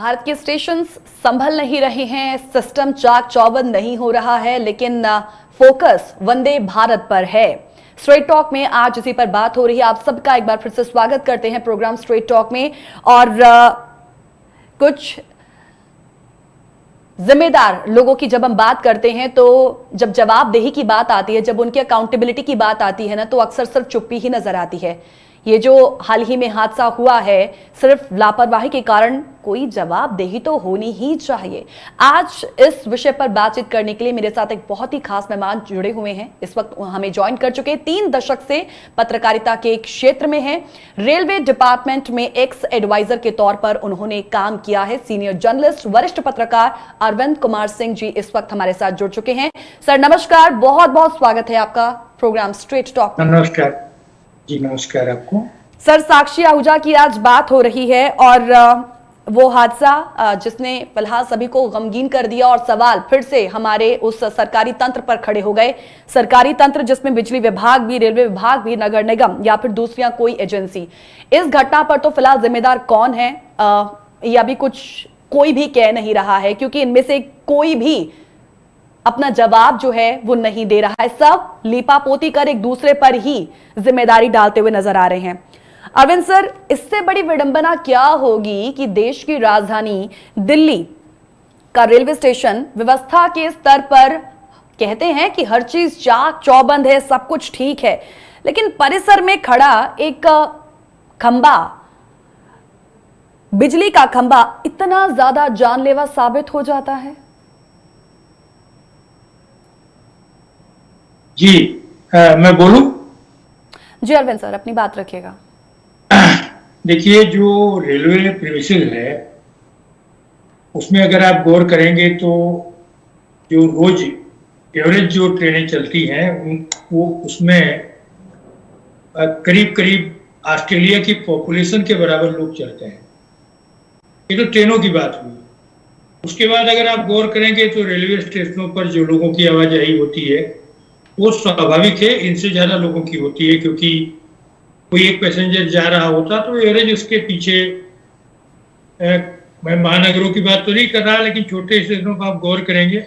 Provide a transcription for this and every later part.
भारत के स्टेशंस संभल नहीं रहे हैं, सिस्टम चाक चौबंद नहीं हो रहा है, लेकिन फोकस वंदे भारत पर है। स्ट्रेट टॉक में आज इसी पर बात हो रही है। आप सबका एक बार फिर से स्वागत करते हैं प्रोग्राम स्ट्रेट टॉक में। और कुछ जिम्मेदार लोगों की जब हम बात करते हैं तो जब जवाबदेही की बात आती है, जब उनकी अकाउंटेबिलिटी की बात आती है ना, तो अक्सर सिर्फ चुप्पी ही नजर आती है। ये जो हाल ही में हादसा हुआ है, सिर्फ लापरवाही के कारण कोई जवाबदेही तो होनी ही चाहिए। आज इस विषय पर बातचीत करने के लिए मेरे साथ एक बहुत ही खास मेहमान जुड़े हुए हैं। इस वक्त हमें ज्वाइन कर चुके 3 दशक से पत्रकारिता के क्षेत्र में हैं। रेलवे डिपार्टमेंट में एक्स एडवाइजर के तौर पर उन्होंने काम किया है। सीनियर जर्नलिस्ट, वरिष्ठ पत्रकार अरविंद कुमार सिंह जी इस वक्त हमारे साथ जुड़ चुके हैं। सर नमस्कार, बहुत बहुत स्वागत है आपका प्रोग्राम स्ट्रेट टॉक। नमस्कार जी। नमस्कार आपको। सर, साक्षी आहूजा की आज बात हो रही है और वो हादसा जिसने फिलहाल सभी को गमगीन कर दिया और सवाल फिर से हमारे उस सरकारी तंत्र पर खड़े हो गए। सरकारी तंत्र जिसमें बिजली विभाग भी, रेलवे विभाग भी, नगर निगम या फिर दूसरियां कोई एजेंसी। इस घटना पर तो फिलहाल जिम्मेदार कौन है ये अभी कोई भी कह नहीं रहा है, क्योंकि इनमें से कोई भी अपना जवाब जो है वो नहीं दे रहा है। सब लीपापोती कर एक दूसरे पर ही जिम्मेदारी डालते हुए नजर आ रहे हैं। अरविंद सर, इससे बड़ी विडंबना क्या होगी कि देश की राजधानी दिल्ली का रेलवे स्टेशन व्यवस्था के स्तर पर कहते हैं कि हर चीज चाक चौबंद है, सब कुछ ठीक है, लेकिन परिसर में खड़ा एक खंबा, बिजली का खंबा इतना ज्यादा जानलेवा साबित हो जाता है। जी मैं बोलूं? जी अरविंद सर, अपनी बात रखिएगा। देखिए, जो रेलवे प्रीमिसेस है उसमें अगर आप गौर करेंगे तो जो रोज एवरेज जो ट्रेनें चलती हैं वो उसमें करीब करीब ऑस्ट्रेलिया की पॉपुलेशन के बराबर लोग चलते हैं। ये तो ट्रेनों की बात हुई। उसके बाद अगर आप गौर करेंगे तो रेलवे स्टेशनों पर जो लोगों की आवाजाही होती है वो स्वाभाविक है, इनसे ज्यादा लोगों की होती है, क्योंकि कोई एक पैसेंजर जा रहा होता तो एवरेज उसके पीछे, मैं महानगरों की बात तो नहीं कर रहा, लेकिन छोटे स्टेशनों पर आप गौर करेंगे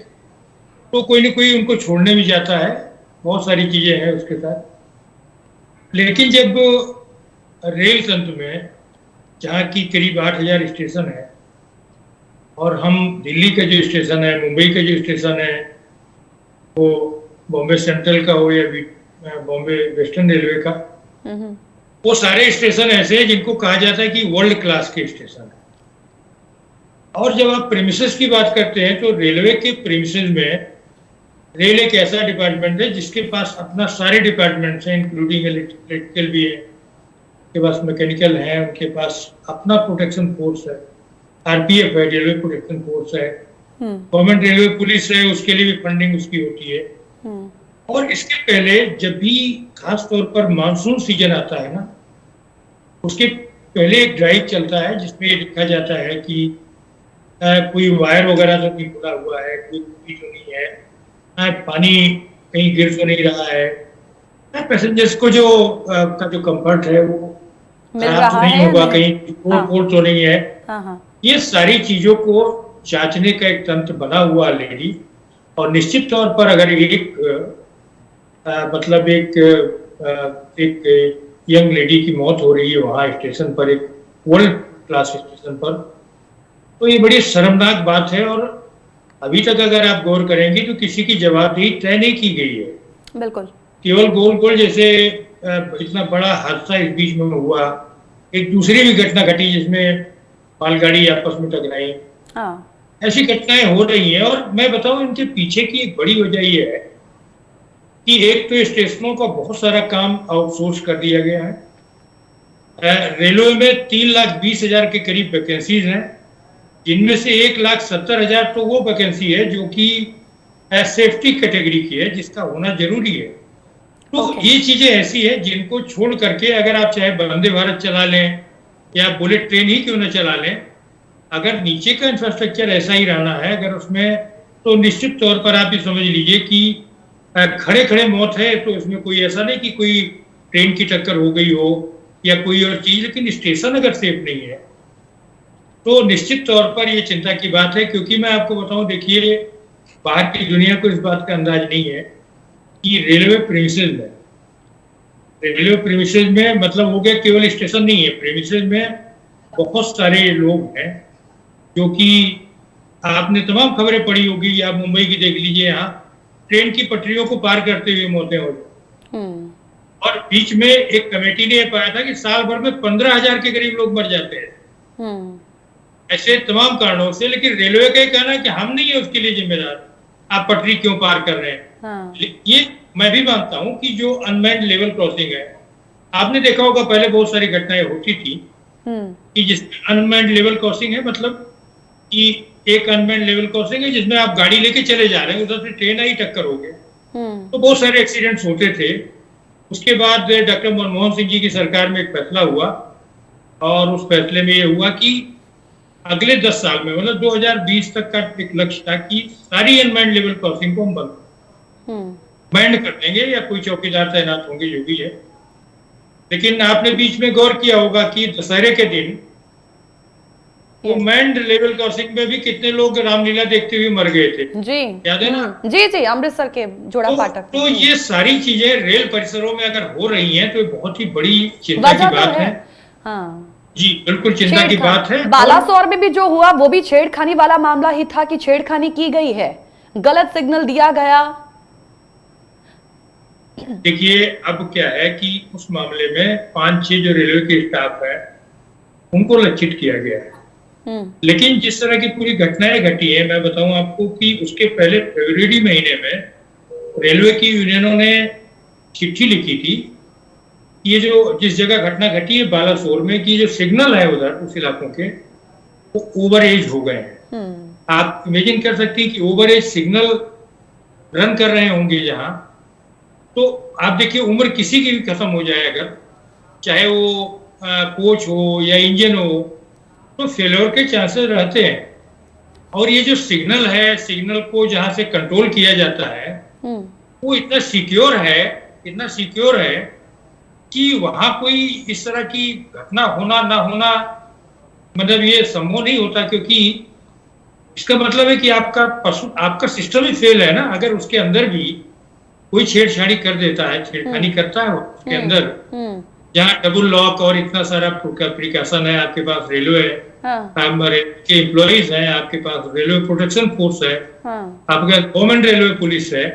तो कोई ना कोई उनको छोड़ने भी जाता है। बहुत सारी चीजें हैं उसके साथ। लेकिन जब रेल तंत्र में, जहाँ की करीब 8000 स्टेशन है, और हम दिल्ली का जो स्टेशन है, मुंबई का जो स्टेशन है, वो बॉम्बे सेंट्रल का हो या बॉम्बे वेस्टर्न रेलवे का, वो सारे स्टेशन ऐसे हैं जिनको कहा जाता है कि वर्ल्ड क्लास के स्टेशन है। और जब आप प्रीमिसेस की बात करते हैं तो रेलवे के प्रीमिसेस में रेल एक ऐसा डिपार्टमेंट है जिसके पास अपना सारे डिपार्टमेंट्स हैं, इंक्लूडिंग इलेक्ट्रिकल भी है, उनके पास मैकेनिकल है, उनके पास अपना प्रोटेक्शन फोर्स है, आरपीएफ है, रेलवे प्रोटेक्शन फोर्स है, गवर्नमेंट रेलवे पुलिस है, उसके लिए भी फंडिंग उसकी होती है। और इसके पहले जब भी खास तौर पर मानसून सीजन आता है ना, उसके पहले एक ड्राइव चलता है जिसमें ये लिखा जाता है कि कोई वायर वगैरह तो नहीं खुला हुआ है, कोई टूटी तो नहीं है, पानी कहीं गिर तो नहीं रहा है, पैसेंजर्स को जो कंफर्ट है वो खराब तो नहीं होगा, कहीं पोर्ट तो नहीं है। ये सारी चीजों को जांचने का एक तंत्र बना हुआ ऑलरेडी। और निश्चित तौर पर अगर एक यंग लेडी की मौत हो रही है वहाँ स्टेशन पर, एक वर्ल्ड क्लास स्टेशन पर, तो ये बड़ी शर्मनाक बात है। और अभी तक अगर आप गौर करेंगे तो किसी की जवाबदेही तय नहीं की गई है। बिल्कुल, केवल गोल जैसे इतना बड़ा हादसा इस बीच में हुआ, एक दूसरी भी घटना घटी जिसमें मालगाड़ी आपस में टकराई। ऐसी घटनाएं हो रही हैं। और मैं बताऊं, इनके पीछे की एक बड़ी वजह यह है कि एक तो स्टेशनों का बहुत सारा काम आउटसोर्स कर दिया गया है। रेलवे में 3,20,000 के करीब वैकेंसीज हैं, जिनमें से 1,70,000 तो वो वैकेंसी है जो कि सेफ्टी कैटेगरी की है, जिसका होना जरूरी है। तो ये चीजें ऐसी है जिनको छोड़ करके अगर आप चाहे वंदे भारत चला लें या बुलेट ट्रेन ही क्यों न चला लें, अगर नीचे का इंफ्रास्ट्रक्चर ऐसा ही रहना है अगर उसमें, तो निश्चित तौर पर आप ये समझ लीजिए कि खड़े खड़े मौत है। तो इसमें कोई ऐसा नहीं कि कोई ट्रेन की टक्कर हो गई हो या कोई और चीज, लेकिन स्टेशन अगर सेफ नहीं है तो निश्चित तौर पर ये चिंता की बात है, क्योंकि मैं आपको बताऊं, देखिए बाहर की दुनिया को इस बात का अंदाज नहीं है कि रेलवे प्रीमिसेस में मतलब हो गया केवल स्टेशन नहीं है, प्रीमिसेस में बहुत सारे लोग हैं जो कि आपने तमाम खबरें पढ़ी होगी, आप मुंबई की देख लीजिए, यहाँ ट्रेन की पटरियों को पार करते हुए मौतें हो गई। और बीच में एक कमेटी ने पाया था कि साल भर में 15,000 के करीब लोग मर जाते हैं ऐसे तमाम कारणों से। लेकिन रेलवे का कहना है कि हम नहीं है उसके लिए जिम्मेदार, आप पटरी क्यों पार कर रहे हैं। हाँ। ये मैं भी मानता हूं कि जो अनमैन्ड लेवल क्रॉसिंग है, आपने देखा होगा पहले बहुत सारी घटनाएं होती थी कि जिसमें अनमैन्ड लेवल क्रॉसिंग है, मतलब कि एक अनमैन्ड लेवल क्रॉसिंग है जिसमें आप गाड़ी लेके चले जा रहे हैं, उधर से ट्रेन आई, टक्कर हो गई, तो बहुत सारे एक्सीडेंट्स होते थे। उसके बाद डॉक्टर मनमोहन सिंह जी की सरकार में एक फैसला हुआ, और उस फैसले में यह हुआ कि अगले 10 साल में, मतलब 2020 तक का एक लक्ष्य था कि सारी अनमैन्ड लेवल क्रॉसिंग को हम बैंड कर देंगे, या कोई चौकीदार तैनात होंगे, जो भी है। लेकिन आपने बीच में गौर किया होगा कि दशहरे के दिन मैंड लेवल क्रॉसिंग में भी कितने लोग रामलीला देखते हुए मर गए थे, जी याद है ना। जी जी, अमृतसर के जोड़ा फाटक। तो ये सारी चीजें रेल परिसरों में अगर हो रही हैं तो बहुत ही बड़ी चिंता की बात है। हाँ जी बिल्कुल चिंता की बात है। बालासोर में भी जो हुआ वो भी छेड़खानी वाला मामला ही था कि छेड़खानी की गई है, गलत सिग्नल दिया गया। देखिए अब क्या है कि उस मामले में 5-6 जो रेलवे के स्टाफ है उनको लक्षित किया गया है। लेकिन जिस तरह की पूरी घटनाएं घटी है, मैं बताऊं आपको कि उसके पहले फरवरी महीने में रेलवे की यूनियनों ने चिट्ठी लिखी थी, ये जो जिस जगह घटना घटी है बालासोर में, कि जो सिग्नल है उधर उस इलाकों के वो ओवर एज हो गए हैं। आप इमेजिन कर सकती हैं कि ओवर एज सिग्नल रन कर रहे होंगे जहां, तो आप देखिए उम्र किसी की भी खत्म हो जाए अगर, चाहे वो कोच हो या इंजन हो, तो फेल्योर के चांसेस रहते हैं। और ये जो सिग्नल है, सिग्नल को जहां से कंट्रोल किया जाता है वो इतना सिक्योर है कि वहां कोई इस तरह की घटना होना ना होना मतलब ये संभव नहीं होता, क्योंकि इसका मतलब है कि आपका सिस्टम ही फेल है ना। अगर उसके अंदर भी कोई छेड़छाड़ी कर देता है, छेड़खानी करता है उसके अंदर, जहाँ डबल लॉक और इतना सारा प्रिकॉशन है, आपके पास रेलवे के एम्प्लॉइज हैं, आपके पास रेलवे प्रोटेक्शन फोर्स है, आपके पास गवर्नमेंट रेलवे पुलिस है,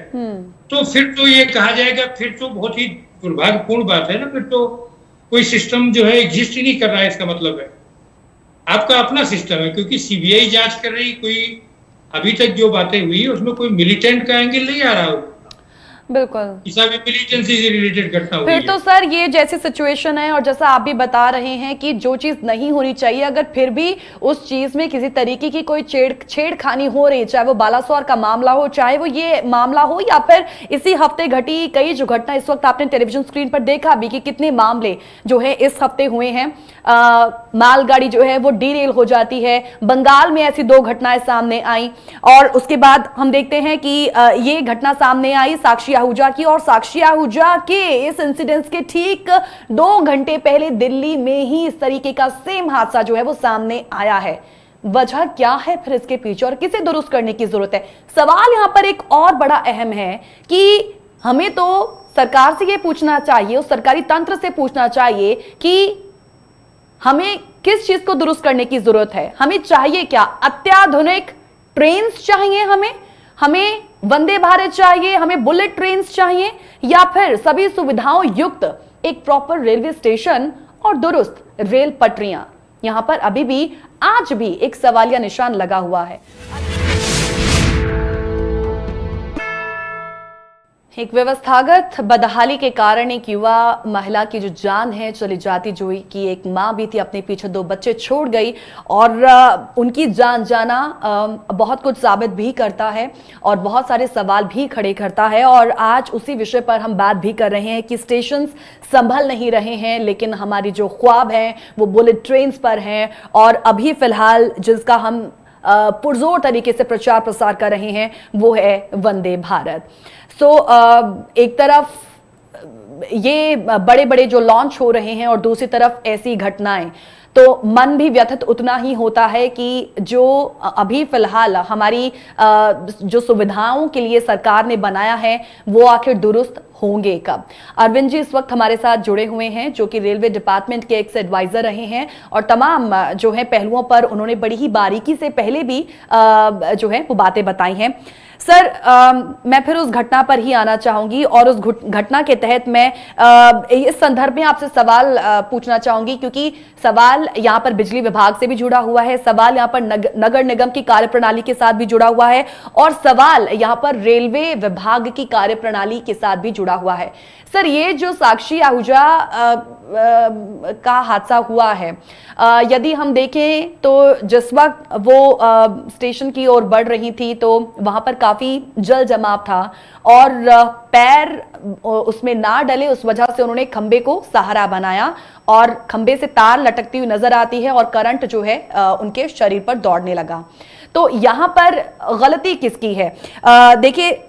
तो फिर तो ये कहा जाएगा, फिर तो बहुत ही दुर्भाग्यपूर्ण बात है ना। फिर तो कोई सिस्टम जो है एग्जिस्ट ही नहीं कर रहा है, इसका मतलब है आपका अपना सिस्टम है। क्योंकि सीबीआई जांच कर रही, कोई अभी तक जो बातें हुई उसमें कोई मिलिटेंट का एंगल नहीं आ रहा। बिल्कुल मिलिटेंसी से रिलेटेड घटना हुई है। फिर तो सर ये जैसी सिचुएशन है, और जैसा आप भी बता रहे हैं कि जो चीज नहीं होनी चाहिए, अगर फिर भी उस चीज में किसी तरीके की कोई छेड़खानी हो रही, चाहे वो बालासोर का मामला हो, चाहे वो ये मामला हो, या फिर इसी हफ्ते घटी कई जो घटना इस वक्त आपने टेलीविजन स्क्रीन पर देखा भी कि कितने मामले जो है इस हफ्ते हुए हैं। मालगाड़ी जो है वो डीरेल हो जाती है, बंगाल में ऐसी 2 घटनाएं सामने आई, और उसके बाद हम देखते हैं कि ये घटना सामने आई साक्षी आहूजा की, और साक्षी आहूजा के इस इंसिडेंट के ठीक 2 घंटे पहले दिल्ली में ही इस तरीके का सेम हादसा जो है वो सामने आया है। वजह क्या है फिर इसके पीछे, और किसे दुरुस्त करने की जरूरत है? सवाल यहां पर एक और बड़ा अहम है कि हमें तो सरकार से यह पूछना चाहिए, उस सरकारी तंत्र से पूछना चाहिए कि हमें किस चीज को दुरुस्त करने की जरूरत है, हमें चाहिए क्या? अत्याधुनिक ट्रेन्स चाहिए, हमें वंदे भारत चाहिए, हमें बुलेट ट्रेन्स चाहिए, या फिर सभी सुविधाओं युक्त एक प्रॉपर रेलवे स्टेशन और दुरुस्त रेल पटरियां? यहां पर अभी भी आज भी एक सवालिया निशान लगा हुआ है। एक व्यवस्थागत बदहाली के कारण एक युवा महिला की जो जान है चली जाती, जो कि एक मां भी थी, अपने पीछे 2 बच्चे छोड़ गई, और उनकी जान जाना बहुत कुछ साबित भी करता है और बहुत सारे सवाल भी खड़े करता है। और आज उसी विषय पर हम बात भी कर रहे हैं कि स्टेशंस संभल नहीं रहे हैं, लेकिन हमारी जो ख्वाब हैं वो बुलेट ट्रेन्स पर हैं, और अभी फिलहाल जिसका हम पुरजोर तरीके से प्रचार प्रसार कर रहे हैं वो है वंदे भारत। एक तरफ ये बड़े बड़े जो लॉन्च हो रहे हैं और दूसरी तरफ ऐसी घटनाएं, तो मन भी व्यथित उतना ही होता है कि जो अभी फिलहाल हमारी जो सुविधाओं के लिए सरकार ने बनाया है वो आखिर दुरुस्त होंगे कब। अरविंद जी इस वक्त हमारे साथ जुड़े हुए हैं, जो कि रेलवे डिपार्टमेंट के एक्स एडवाइजर रहे हैं और तमाम जो है पहलुओं पर उन्होंने बड़ी ही बारीकी से पहले भी जो है वो बातें बताई हैं। सर मैं फिर उस घटना पर ही आना चाहूंगी और उस घटना के तहत मैं इस संदर्भ में आपसे सवाल पूछना चाहूंगी, क्योंकि सवाल यहाँ पर बिजली विभाग से भी जुड़ा हुआ है, सवाल यहाँ पर नगर निगम की कार्यप्रणाली के साथ भी जुड़ा हुआ है और सवाल यहाँ पर रेलवे विभाग की कार्यप्रणाली के साथ भी जुड़ा हुआ है। सर ये जो साक्षी आहूजा का हादसा हुआ है, यदि हम देखें तो जिस वक्त वो स्टेशन की ओर बढ़ रही थी तो वहां पर काफी जल जमाव था और पैर उसमें ना डले, उस वजह से उन्होंने खंबे को सहारा बनाया और खंबे से तार लटकती हुई नजर आती है और करंट जो है उनके शरीर पर दौड़ने लगा। तो यहां पर गलती किसकी है? देखिए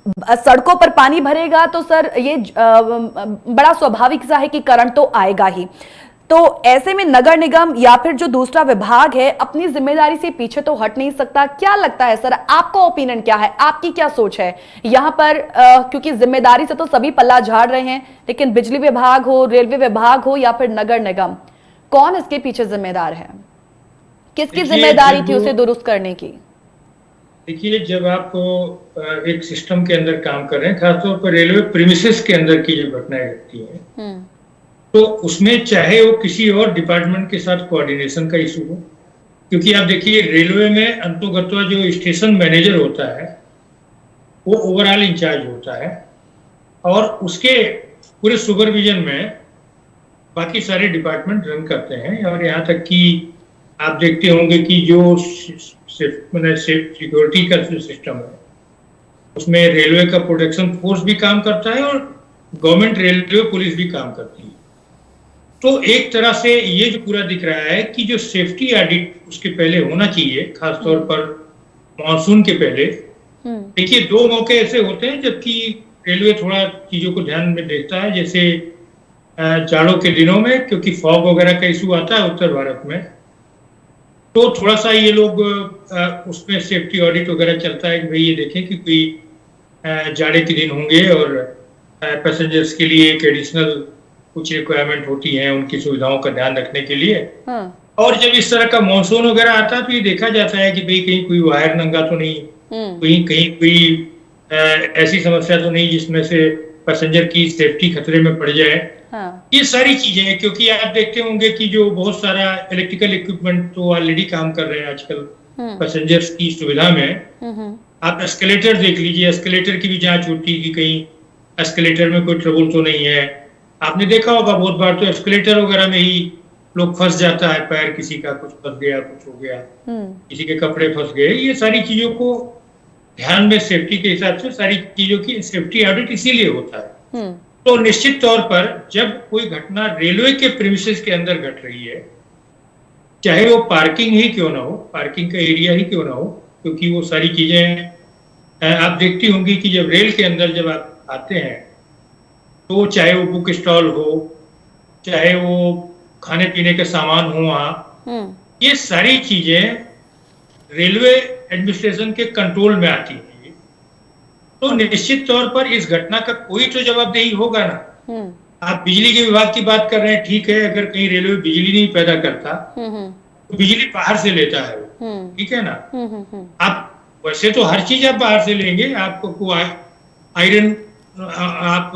सड़कों पर पानी भरेगा तो सर ये बड़ा स्वाभाविक सा है कि करंट तो आएगा ही। तो ऐसे में नगर निगम या फिर जो दूसरा विभाग है अपनी जिम्मेदारी से पीछे तो हट नहीं सकता। क्या लगता है सर, आपका ओपिनियन क्या है, आपकी क्या सोच है यहाँ पर? क्योंकि जिम्मेदारी से तो सभी पल्ला झाड़ रहे हैं, लेकिन बिजली विभाग हो, रेलवे विभाग हो या फिर नगर निगम, कौन इसके पीछे जिम्मेदार है? किसकी जिम्मेदारी थी उसे दुरुस्त करने की? देखिए, जब आप एक सिस्टम के अंदर काम कर रहे हैं, खासतौर पर रेलवे प्रीमिसेस के अंदर की जो घटनाएं घटती हैं, तो उसमें चाहे वो किसी और डिपार्टमेंट के साथ कोऑर्डिनेशन का इशू हो, क्योंकि आप देखिए रेलवे में अंतोगत्वा जो स्टेशन मैनेजर होता है वो ओवरऑल इंचार्ज होता है और उसके पूरे सुपरविजन में बाकी सारे डिपार्टमेंट रन करते हैं। और यहाँ तक कि आप देखते होंगे कि जो सिक्योरिटी का जो सिस्टम है उसमें रेलवे का प्रोटेक्शन फोर्स भी काम करता है और गवर्नमेंट रेलवे पुलिस भी काम करती है। तो एक तरह से ये जो पूरा दिख रहा है कि जो सेफ्टी ऑडिट उसके पहले होना चाहिए, खासतौर पर मानसून के पहले। देखिए, दो मौके ऐसे होते हैं जबकि रेलवे थोड़ा चीजों को ध्यान में देखता है, जैसे जाड़ों के दिनों में, क्योंकि फॉग वगैरह का इशू आता है उत्तर भारत में, तो थोड़ा सा ये लोग उसमें सेफ्टी ऑडिट वगैरह चलता है कि भाई ये देखें कि कोई जाड़े के दिन होंगे और पैसेंजर्स के लिए एक एडिशनल कुछ रिक्वायरमेंट होती है उनकी सुविधाओं का ध्यान रखने के लिए। और जब इस तरह का मॉनसून वगैरह आता है तो ये देखा जाता है कि भाई कहीं कोई वायर नंगा तो नहीं, कहीं कोई ऐसी समस्या तो नहीं जिसमें से पैसेंजर की सेफ्टी खतरे में पड़ जाए। ये सारी चीजें हैं, क्योंकि आप देखते होंगे कि जो बहुत सारा इलेक्ट्रिकल इक्विपमेंट तो ऑलरेडी काम कर रहे हैं आजकल पैसेंजर्स की सुविधा में। आप एस्केलेटर देख लीजिए, एस्केलेटर की भी जांच होती है कि कहीं एस्केलेटर में कोई ट्रबल तो नहीं है। आपने देखा होगा बहुत बार तो एस्केलेटर वगैरह में ही लोग फंस जाता है, पैर किसी का कुछ फंस गया, कुछ हो गया, किसी के कपड़े फंस गए। ये सारी चीजों को ध्यान में सेफ्टी के हिसाब से सारी चीजों की सेफ्टी ऑडिट इसीलिए होता है। तो निश्चित तौर पर जब कोई घटना रेलवे के प्रीमिसेस के अंदर घट रही है, चाहे वो पार्किंग ही क्यों ना हो, पार्किंग का एरिया ही क्यों ना हो, क्योंकि वो सारी चीजें आप देखती होंगी कि जब रेल के अंदर जब आप आते हैं तो चाहे वो बुक स्टॉल हो, चाहे वो खाने पीने के सामान हो, वहाँ ये सारी चीजें रेलवे एडमिनिस्ट्रेशन के कंट्रोल में आती है। तो निश्चित तौर पर इस घटना का कोई तो जवाबदेही होगा ना। आप बिजली के विभाग की बात कर रहे हैं, ठीक है, अगर कहीं रेलवे बिजली नहीं पैदा करता तो बिजली बाहर से लेता है वो, ठीक है ना। आप वैसे तो हर चीज आप बाहर से लेंगे, आपको आयरन, आप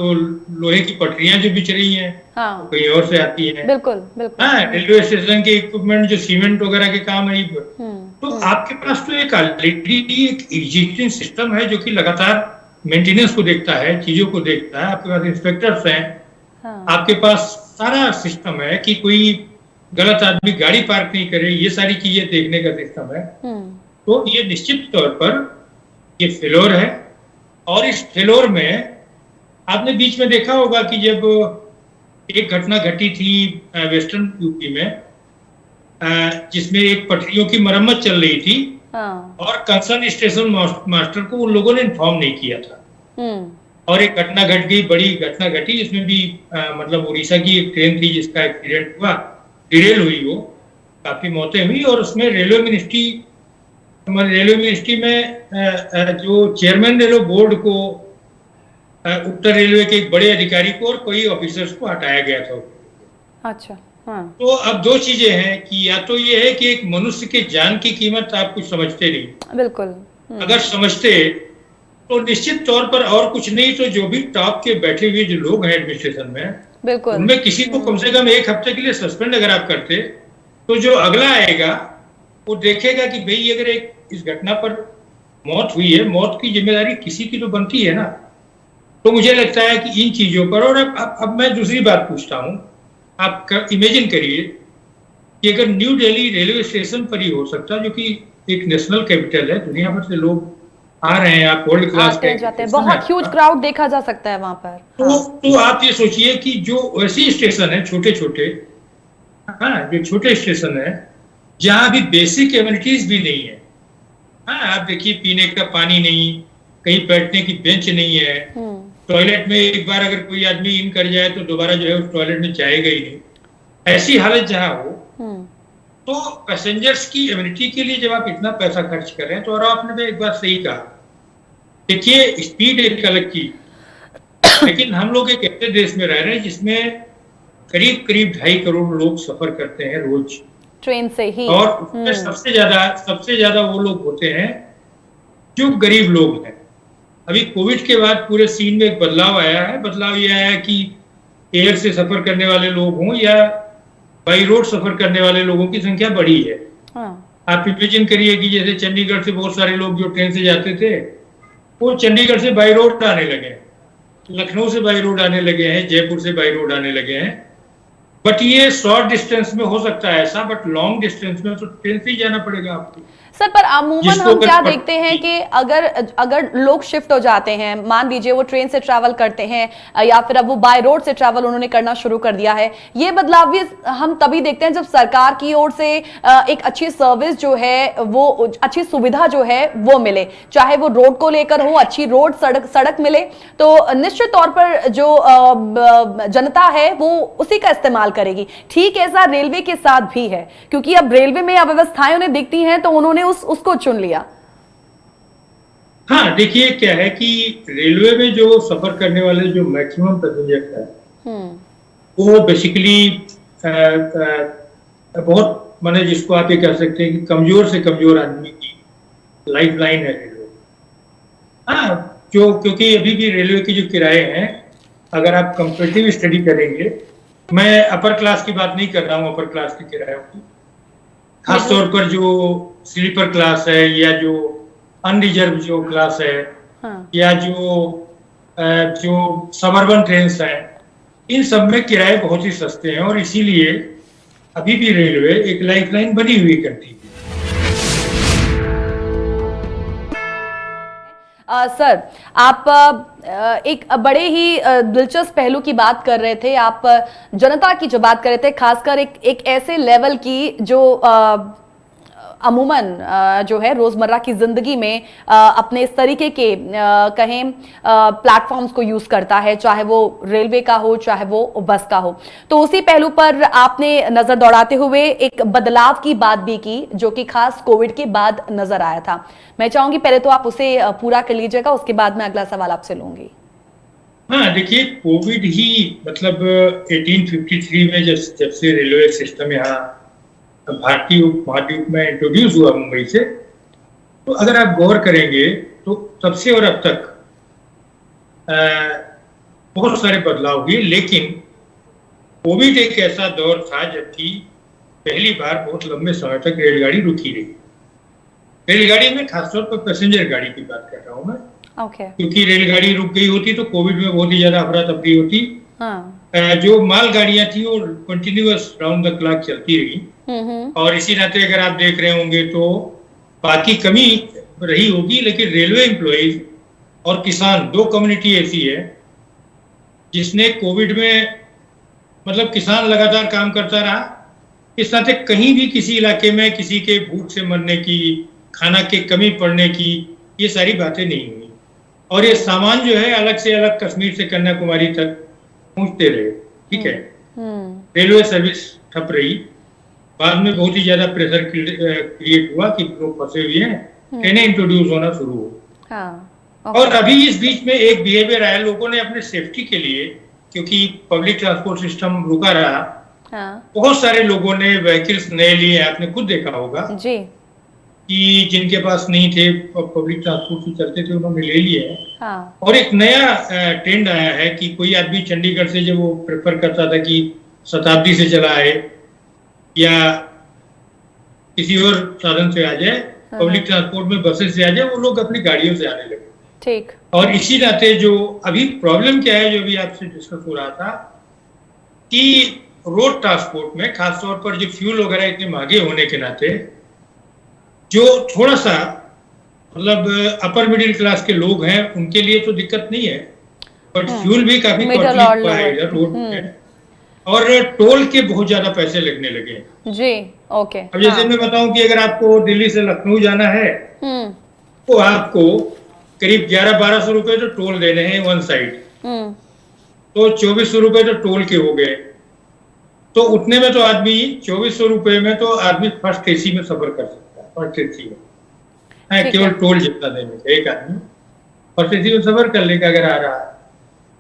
लोहे की पटरियां जो बिछ रही हैं तो कहीं और से आती है। बिल्कुल बिल्कुल। हाँ, रेलवे स्टेशन के इक्विपमेंट जो सीमेंट वगैरह के काम है, तो आपके पास तो एक ऑलरेडी एक एग्जिस्टिंग सिस्टम है जो कि लगातार मेंटेनेंस को देखता है, चीजों को देखता है। आपके पास इंस्पेक्टर्स हैं, आपके पास सारा सिस्टम है कि कोई गलत आदमी गाड़ी पार्क नहीं करे, ये सारी चीजें देखने का सिस्टम है। तो ये निश्चित तौर पर ये फेलोर है। और इस फेलोर में आपने बीच में देखा होगा कि जब एक घटना घटी थी वेस्टर्न यूपी में, जिसमें एक पटरियों की मरम्मत चल रही थी और कंसर्न स्टेशन मास्टर को उन लोगों ने इन्फॉर्म नहीं किया था और एक घटना घट गई, बड़ी घटना घटी, जिसमें भी मतलब उड़ीसा की एक ट्रेन थी जिसका एक्सीडेंट हुआ डिरेल हुई, वो काफी मौतें हुई। और उसमें रेलवे मिनिस्ट्री, हमारे रेलवे मिनिस्ट्री में जो चेयरमैन रेलवे बोर्ड को, उत्तर रेलवे के एक बड़े अधिकारी को और कई ऑफिसर्स को हटाया गया था। अच्छा। हाँ। तो अब दो चीजें हैं कि या तो ये है कि एक मनुष्य के जान की कीमत आप कुछ समझते नहीं। बिल्कुल। अगर समझते तो निश्चित तौर पर, और कुछ नहीं तो जो भी टॉप के बैठे हुए जो लोग हैं एडमिनिस्ट्रेशन में, बिल्कुल उनमें किसी को कम से कम एक हफ्ते के लिए सस्पेंड अगर आप करते, तो जो अगला आएगा वो देखेगा कि भाई अगर एक इस घटना पर मौत हुई है, मौत की जिम्मेदारी किसी की तो बनती है ना। तो मुझे लगता है कि इन चीजों पर, और अब मैं दूसरी बात पूछता हूं, आप इमेजिन करिए कि अगर न्यू दिल्ली रेलवे स्टेशन पर ही हो सकता, जो कि एक नेशनल कैपिटल है, दुनिया भर से लोग आ रहे हैं, आप वर्ल्ड क्लास आते जाते हैं, बहुत ह्यूज क्राउड देखा जा सकता है वहां पर। तो आप ये सोचिए कि जो ऐसी स्टेशन है छोटे छोटे, हाँ, जो छोटे स्टेशन है जहां अभी बेसिक एमिनिटीज भी नहीं है। हाँ, आप देखिए पीने का पानी नहीं, कहीं बैठने की बेंच नहीं है, टॉयलेट में एक बार अगर कोई आदमी इन कर जाए तो दोबारा जो है उस टॉयलेट में जाएगा ही नहीं। ऐसी हालत जहां हो, तो पैसेंजर्स की एमिनिटी के लिए जब आप इतना पैसा खर्च कर रहे हैं, तो और आपने तो एक बात सही कहा, देखिए स्पीड एक अलग की, लेकिन हम लोग एक ऐसे देश में रह रहे हैं जिसमें करीब करीब 2.5 करोड़ लोग सफर करते हैं रोज ट्रेन से ही, और उसमें सबसे ज्यादा वो लोग होते हैं जो गरीब लोग हैं। अभी कोविड के बाद पूरे सीन में एक बदलाव आया है। बदलाव यह आया कि एयर से सफर करने वाले लोग हों या बाई रोड सफर करने वाले लोगों की संख्या बढ़ी है। आप इमेजिन करिए कि जैसे चंडीगढ़ से बहुत सारे लोग जो ट्रेन से जाते थे, वो चंडीगढ़ से बाई रोड आने लगे हैं, लखनऊ से बाई रोड आने लगे हैं, जयपुर से बाई रोड आने लगे हैं। बट ये शॉर्ट डिस्टेंस में हो सकता है ऐसा, बट लॉन्ग डिस्टेंस में तो ट्रेन से ही जाना पड़ेगा आपको। सर, पर अमूमन हम क्या देखते हैं कि अगर लोग शिफ्ट हो जाते हैं, मान लीजिए वो ट्रेन से ट्रैवल करते हैं या फिर अब वो बाय रोड से ट्रैवल उन्होंने करना शुरू कर दिया है, ये बदलाव भी हम तभी देखते हैं जब सरकार की ओर से एक अच्छी सर्विस जो है, वो अच्छी सुविधा जो है वो मिले, चाहे वो रोड को लेकर हो, अच्छी रोड सड़क मिले, तो निश्चित तौर पर जो जनता है वो उसी का इस्तेमाल करेगी। ठीक ऐसा रेलवे के साथ भी है, क्योंकि अब रेलवे में अव्यवस्थाएं उन्हें दिखती हैं तो उन्होंने उसको चुन लिया। हाँ, देखिए क्या है कि रेलवे में जो सफर करने वाले जो मैक्सिमम पैसेंजर है, वो बेसिकली बहुत, माने जिसको आप ये कह सकते हैं कि कमजोर से कमजोर आदमी की लाइफ लाइन है रेलवे। हाँ, क्योंकि अभी भी रेलवे की जो किराए हैं, अगर आप कंपैरेटिव स्टडी करेंगे, मैं अपर क्लास की बात नहीं कर रहा हूँ, अपर क्लास के किरायों की, खासतौर पर जो स्लीपर क्लास है या जो अनरिजर्व जो क्लास है, या जो सबअर्बन ट्रेन है, इन सब में किराए बहुत ही सस्ते हैं और इसीलिए अभी भी रेलवे एक लाइफलाइन बनी हुई करती है। सर, आप एक बड़े ही दिलचस्प पहलू की बात कर रहे थे, आप जनता की जो बात कर रहे थे, खासकर एक ऐसे लेवल की जो अमूमन जो है रोजमर्रा की जिंदगी में अपने इस तरीके के कहें प्लेटफॉर्म्स को यूज करता है, चाहे वो रेलवे का हो चाहे वो बस का हो। तो उसी पहलू पर आपने नजर दौड़ाते हुए एक बदलाव की बात भी की, जो कि खास कोविड के बाद नजर आया था। मैं चाहूंगी पहले तो आप उसे पूरा कर लीजिएगा, उसके बाद मैं अगला सवाल आपसे लूंगी। हाँ, देखिए कोविड ही मतलब 1853 में जब से रेलवे सिस्टम यहाँ भारतीय उपमहाद्वीप में इंट्रोड्यूस हुआ मुंबई से, तो अगर आप गौर करेंगे तो तब से और अब तक बहुत सारे बदलाव हुए। लेकिन कोविड एक ऐसा दौर था जबकि पहली बार बहुत लंबे समय तक रेलगाड़ी रुकी रही। रेलगाड़ी में खासतौर पर पैसेंजर गाड़ी की बात कर रहा हूँ मैं, क्योंकि रेलगाड़ी रुक गई होती तो कोविड में बहुत ही ज्यादा अफरा तफरी होती। जो मालगाड़ियां थी वो कंटिन्यूअस राउंड द क्लॉक चलती रही, और इसी नाते अगर आप देख रहे होंगे तो बाकी कमी रही होगी, लेकिन रेलवे एम्प्लॉइज और किसान, दो कम्युनिटी ऐसी है जिसने कोविड में, मतलब किसान लगातार काम करता रहा, इस नाते कहीं भी किसी इलाके में किसी के भूख से मरने की, खाना की कमी पड़ने की, ये सारी बातें नहीं हुई। और ये सामान जो है अलग से अलग कश्मीर से कन्याकुमारी तक पहुंचते रहे। ठीक है, रेलवे सर्विस ठप रही, बाद में बहुत ही ज्यादा प्रेशर क्रिएट हुआ कि लोग फंसे हुए हैं, ट्रेनें इंट्रोड्यूस होना शुरू हो। हाँ, और अभी इस बीच में एक बिहेवियर आया, लोगों ने अपने सेफ्टी के लिए, क्योंकि पब्लिक ट्रांसपोर्ट सिस्टम रुका रहा, हाँ, बहुत सारे लोगों ने व्हीकल्स नए लिए। आपने खुद देखा होगा जी, कि जिनके पास नहीं थे, पब्लिक ट्रांसपोर्ट से चलते थे, उन्होंने ले लिए हैं। हाँ, और एक नया ट्रेंड आया है कि कोई आदमी चंडीगढ़ से जब वो प्रेफर करता था कि शताब्दी से चला आए या किसी और साधन से आ जाए, पब्लिक ट्रांसपोर्ट में बसेस से आ जाए, वो लोग अपनी गाड़ियों से आने लगे। ठीक। और इसी नाते जो अभी प्रॉब्लम क्या है, जो भी आपसे डिस्कस हो रहा था, कि रोड ट्रांसपोर्ट में खासतौर पर जो फ्यूल वगैरह इतने महंगे होने के नाते, जो थोड़ा सा मतलब अपर मिडिल क्लास के लोग हैं, उनके लिए तो दिक्कत नहीं है, बट फ्यूल भी काफी कॉस्टली हुआ है इधर रोड में, और टोल के बहुत ज्यादा पैसे लगने लगे हैं। जी, ओके। अब जैसे मैं बताऊं कि अगर आपको दिल्ली से लखनऊ जाना है, तो आपको करीब 1100-1200 रुपए तो टोल देने हैं वन साइड, तो 2400 रुपए तो टोल के हो गए। तो उतने में तो आदमी 2400 रुपए में तो आदमी फर्स्ट एसी में सफर कर सकता है, फर्स्ट एसी में, केवल टोल जितना देने का एक आदमी फर्स्ट एसी में सफर कर लेगा अगर आ रहा है।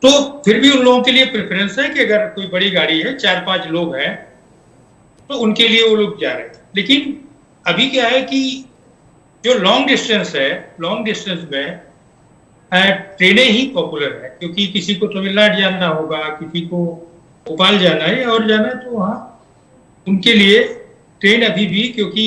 तो फिर भी उन लोगों के लिए प्रेफरेंस है कि अगर कोई बड़ी गाड़ी है, 4-5 लोग हैं, तो उनके लिए वो लोग जा रहे हैं। लेकिन अभी क्या है कि जो लॉन्ग डिस्टेंस है, लॉन्ग डिस्टेंस में ट्रेनें ही पॉपुलर है, क्योंकि किसी को तमिलनाडु जाना होगा, किसी को भोपाल जाना है और जाना है, तो वहाँ उनके लिए ट्रेन अभी भी, क्योंकि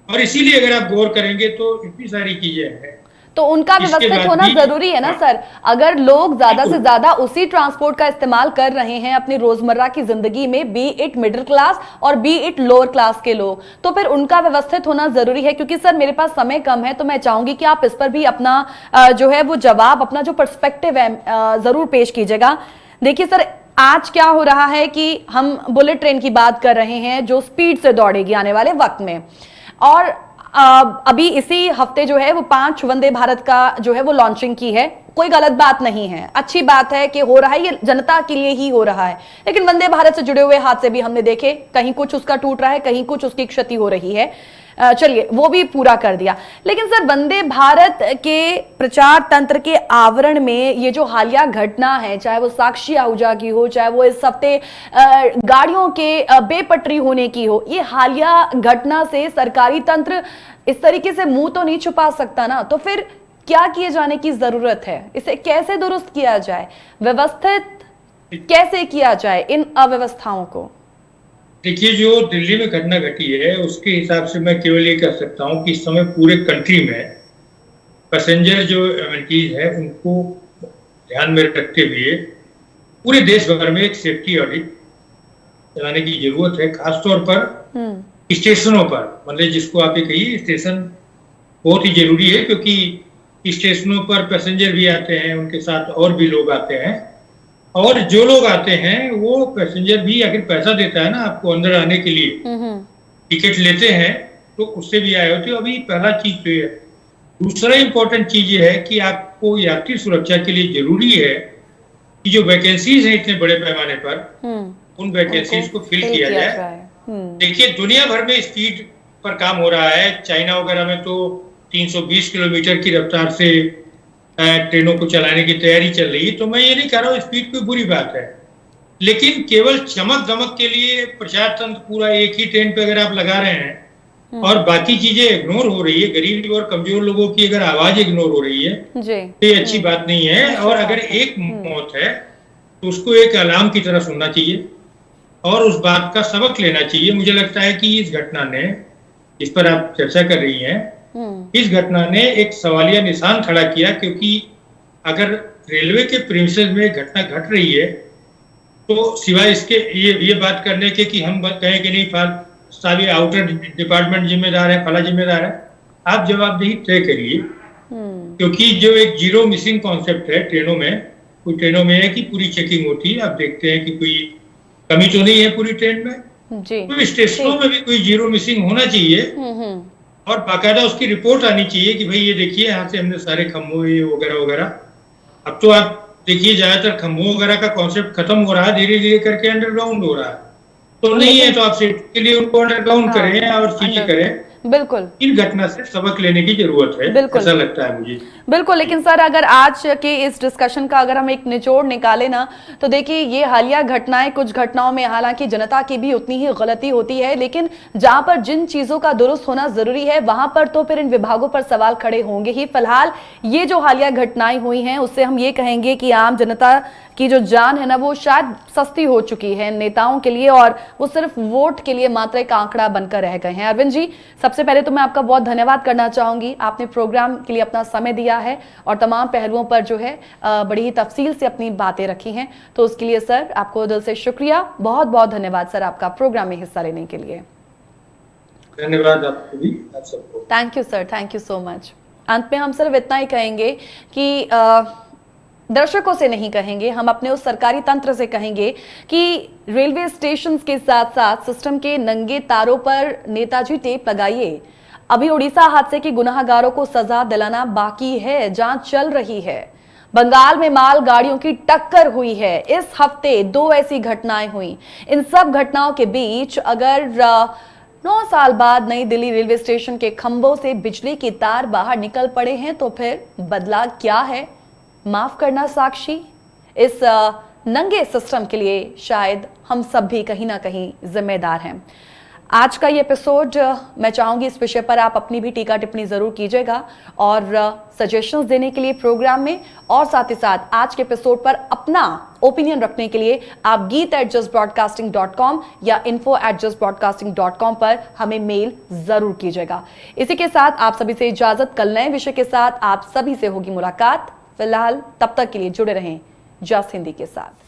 और इसीलिए अगर आप गौर करेंगे तो इतनी सारी चीजें हैं, तो उनका व्यवस्थित होना जरूरी है ना सर। अगर लोग ज्यादा से ज्यादा उसी ट्रांसपोर्ट का इस्तेमाल कर रहे हैं अपनी रोजमर्रा की जिंदगी में, बी इट मिडिल क्लास और बी इट लोअर क्लास के लोग, तो फिर उनका व्यवस्थित होना जरूरी है। क्योंकि सर मेरे पास समय कम है, तो मैं चाहूंगी कि आप इस पर भी अपना जो है वो जवाब, अपना जो पर्सपेक्टिव है जरूर पेश कीजिएगा। देखिए सर, आज क्या हो रहा है कि हम बुलेट ट्रेन की बात कर रहे हैं जो स्पीड से दौड़ेगी आने वाले वक्त में, और अभी इसी हफ्ते जो है वो 5 वंदे भारत का जो है वो लॉन्चिंग की है। कोई गलत बात नहीं है, अच्छी बात है कि हो रहा है, ये जनता के लिए ही हो रहा है। लेकिन वंदे भारत से जुड़े हुए हादसे भी हमने देखे, कहीं कुछ उसका टूट रहा है, कहीं कुछ उसकी क्षति हो रही है। चलिए वो भी पूरा कर दिया। लेकिन सर वंदे भारत के प्रचार तंत्र के आवरण में ये जो हालिया घटना है, चाहे वो साक्षी आहूजा की हो, चाहे वो इस हफ्ते गाड़ियों के बेपटरी होने की हो, ये हालिया घटना से सरकारी तंत्र इस तरीके से मुंह तो नहीं छुपा सकता ना। तो फिर क्या किए जाने की जरूरत है, इसे कैसे दुरुस्त किया जाए, व्यवस्थित कैसे किया जाए इन अव्यवस्थाओं को? देखिए, जो दिल्ली में घटना घटी है उसके हिसाब से मैं केवल ये कह सकता हूँ कि इस समय पूरे कंट्री में पैसेंजर जो एमिनिटीज है उनको ध्यान में रखते हुए पूरे देश भर में एक सेफ्टी ऑडिट चलाने की जरूरत है। खासतौर पर स्टेशनों पर, मतलब जिसको आप ये कहिए स्टेशन बहुत ही जरूरी है, क्योंकि स्टेशनों पर पैसेंजर भी आते हैं, उनके साथ और भी लोग आते हैं, और जो लोग आते हैं वो पैसेंजर भी आखिर पैसा देता है ना आपको अंदर आने के लिए, टिकट लेते हैं तो उससे भी आए होते हो। अभी पहला चीज तो ये है। दूसरा इंपॉर्टेंट चीज ये है कि आपको यात्री सुरक्षा के लिए जरूरी है कि जो वैकेंसीज हैं इतने बड़े पैमाने पर, उन वैकेंसीज को फिल किया जाए। देखिए, दुनिया भर में स्पीड पर काम हो रहा है। चाइना वगैरह में तो 320 किलोमीटर की रफ्तार से ट्रेनों को चलाने की तैयारी चल रही है। तो मैं ये नहीं कह रहा हूँ स्पीड कोई बुरी बात है, लेकिन केवल चमक दमक के लिए प्रचार तंत्र पूरा एक ही ट्रेन पे अगर आप लगा रहे हैं और बाकी चीजें इग्नोर हो रही है, गरीब और कमजोर लोगों की अगर आवाज इग्नोर हो रही है, तो ये अच्छी बात नहीं है। और अगर एक मौत है तो उसको एक अलार्म की तरह सुनना चाहिए और उस बात का सबक लेना चाहिए। मुझे लगता है कि इस घटना ने, इस पर आप चर्चा कर रही हैं, इस घटना ने एक सवालिया निशान खड़ा किया, क्योंकि अगर रेलवे के प्रीमिसेस में घटना घट रही है तो सिवाय इसके ये बात करने के कि हम कहें कि नहीं साहब ये आउटर डिपार्टमेंट जिम्मेदार है, फला जिम्मेदार है, आप जवाबदेही तय करिए। क्योंकि जो एक जीरो मिसिंग कॉन्सेप्ट है ट्रेनों में, कुछ ट्रेनों में है कि पूरी चेकिंग होती है, आप देखते हैं कि कोई कमी तो नहीं है पूरी ट्रेन में, तो स्टेशनों में भी कोई जीरो मिसिंग होना चाहिए और बाकायदा उसकी रिपोर्ट आनी चाहिए कि भाई ये देखिए यहाँ से हमने सारे खम्भों वगैरह वगैरह। अब तो आप देखिए ज्यादातर खम्भों वगैरह का कॉन्सेप्ट खत्म हो रहा है, धीरे धीरे करके अंडरग्राउंड हो रहा है। तो नहीं है तो आप सेफ्टी के लिए उनको अंडरग्राउंड करें और चीजें करें। बिल्कुल इन घटना से सबक लेने की जरूरत है, बिल्कुल ऐसा लगता है मुझे। बिल्कुल। लेकिन सर अगर आज के इस डिस्कशन का अगर हम एक निचोड़ निकालें ना, तो देखिए ये हालिया घटनाएं, कुछ घटनाओं में हालांकि जनता की भी उतनी ही गलती होती है, लेकिन जहां पर जिन चीजों का दुरुस्त होना जरूरी है वहां पर तो फिर इन विभागों पर सवाल खड़े होंगे ही। फिलहाल ये जो हालिया घटनाएं हुई हैं उससे हम ये कहेंगे कि आम जनता की जो जान है ना वो शायद सस्ती हो चुकी है नेताओं के लिए, और वो सिर्फ वोट के लिए मात्र एक आंकड़ा बनकर रह गए हैं। अरविंद जी, सबसे पहले तो मैं आपका बहुत धन्यवाद करना चाहूंगी, आपने प्रोग्राम के लिए अपना समय दिया है और तमाम पहलुओं पर जो है बड़ी ही तफसील से अपनी बातें रखी हैं, तो उसके लिए सर आपको दिल से शुक्रिया, बहुत बहुत धन्यवाद सर आपका प्रोग्राम में हिस्सा लेने के लिए। धन्यवाद आपको भी, आप सबको। Thank you sir, thank you so much. अंत में हम सिर्फ इतना ही कहेंगे कि दर्शकों से नहीं कहेंगे, हम अपने उस सरकारी तंत्र से कहेंगे कि रेलवे स्टेशन के साथ साथ सिस्टम के नंगे तारों पर नेताजी टेप लगाइए। अभी उड़ीसा हादसे के गुनाहगारों को सजा दिलाना बाकी है, जांच चल रही है। बंगाल में माल गाड़ियों की टक्कर हुई है, इस हफ्ते 2 ऐसी घटनाएं हुई। इन सब घटनाओं के बीच अगर 9 साल बाद नई दिल्ली रेलवे स्टेशन के खंभों से बिजली के तार बाहर निकल पड़े हैं, तो फिर बदला क्या है? माफ करना साक्षी, इस नंगे सिस्टम के लिए शायद हम सब भी कहीं ना कहीं जिम्मेदार हैं। आज का ये एपिसोड मैं चाहूंगी इस विषय पर आप अपनी भी टीका टिप्पणी जरूर कीजिएगा और सजेशंस देने के लिए प्रोग्राम में, और साथ ही साथ आज के एपिसोड पर अपना ओपिनियन रखने के लिए आप geet@justbroadcasting.com या info@justbroadcasting.com पर हमें मेल जरूर कीजिएगा। इसी के साथ आप सभी से इजाजत, कल नए विषय के साथ आप सभी से होगी मुलाकात। फिलहाल तब तक के लिए जुड़े रहें जस्ट हिंदी के साथ।